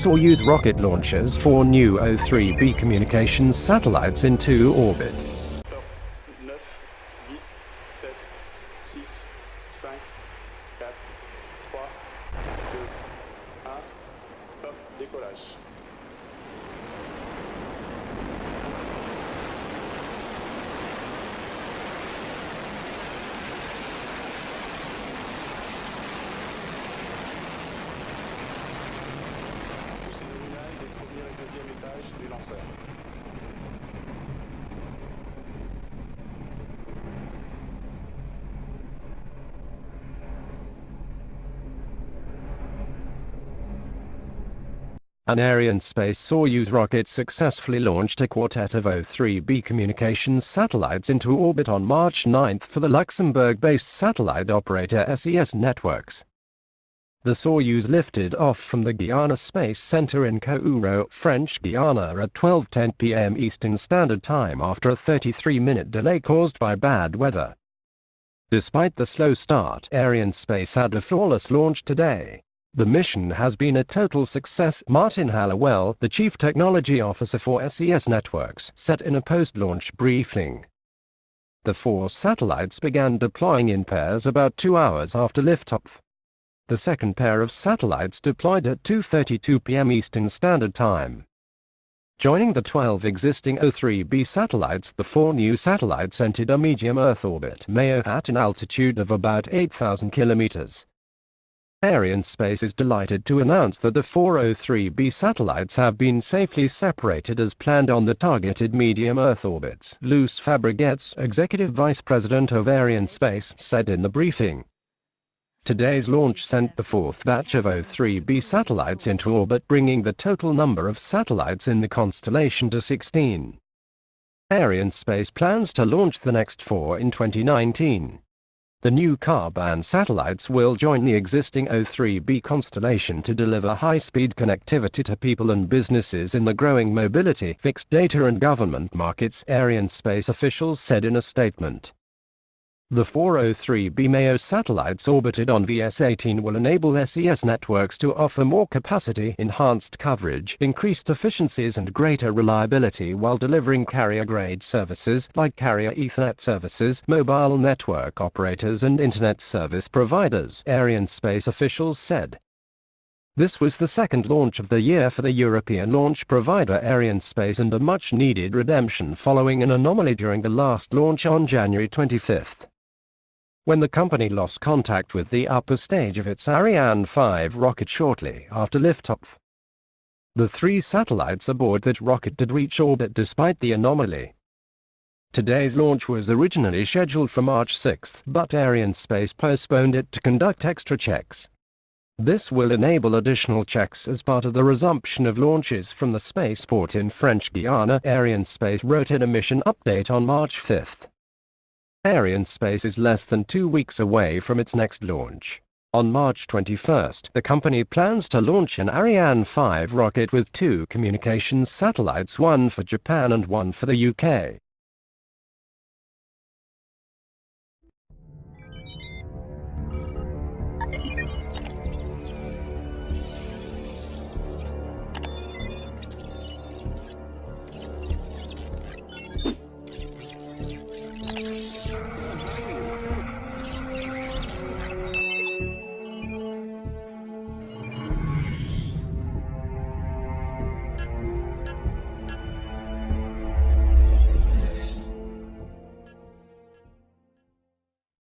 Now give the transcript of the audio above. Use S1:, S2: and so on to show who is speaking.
S1: Soyuz rocket launches 4 new O3b communications satellites into orbit.
S2: Top 9, 8, 7, 6, 5, 4, 3, 2, 1, top, décollage. Poussée nominale des premiers et deuxième étages du lanceur.
S1: An Arianespace Soyuz rocket successfully launched a quartet of O3b communications satellites into orbit on March 9 for the Luxembourg-based satellite operator SES Networks. The Soyuz lifted off from the Guiana Space Center in Kourou, French Guiana at 12:10 p.m. Eastern Standard Time after a 33-minute delay caused by bad weather. Despite the slow start, Arianespace had a flawless launch today. The mission has been a total success, Martin Hallowell, the Chief Technology Officer for SES Networks, said in a post-launch briefing. The 4 satellites began deploying in pairs about 2 hours after liftoff. The second pair of satellites deployed at 2:32 p.m. Eastern Standard Time. Joining the 12 existing O3b satellites, the 4 new satellites entered a medium Earth orbit (MEO) at an altitude of about 8,000 kilometers. Arianespace is delighted to announce that the 4 O3b satellites have been safely separated as planned on the targeted medium Earth orbits, Luce Fabregues, Executive Vice President of Arianespace, said in the briefing. Today's launch sent the 4th batch of O3b satellites into orbit, bringing the total number of satellites in the constellation to 16. Arianespace plans to launch the next 4 in 2019. The new Ka-band satellites will join the existing O3b constellation to deliver high-speed connectivity to people and businesses in the growing mobility, fixed data and government markets, Arianespace officials said in a statement. The 4 O3b MEO satellites orbited on VS18 will enable SES networks to offer more capacity, enhanced coverage, increased efficiencies and greater reliability while delivering carrier-grade services like carrier Ethernet services, mobile network operators and Internet service providers, Arianespace officials said. This was the second launch of the year for the European launch provider Arianespace and a much-needed redemption following an anomaly during the last launch on January 25. When the company lost contact with the upper stage of its Ariane 5 rocket shortly after liftoff. The 3 satellites aboard that rocket did reach orbit despite the anomaly. Today's launch was originally scheduled for March 6, but Arianespace postponed it to conduct extra checks. This will enable additional checks as part of the resumption of launches from the spaceport in French Guiana, Arianespace wrote in a mission update on March 5. Arianespace is less than 2 weeks away from its next launch. On March 21, the company plans to launch an Ariane 5 rocket with 2 communications satellites, one for Japan and one for the UK.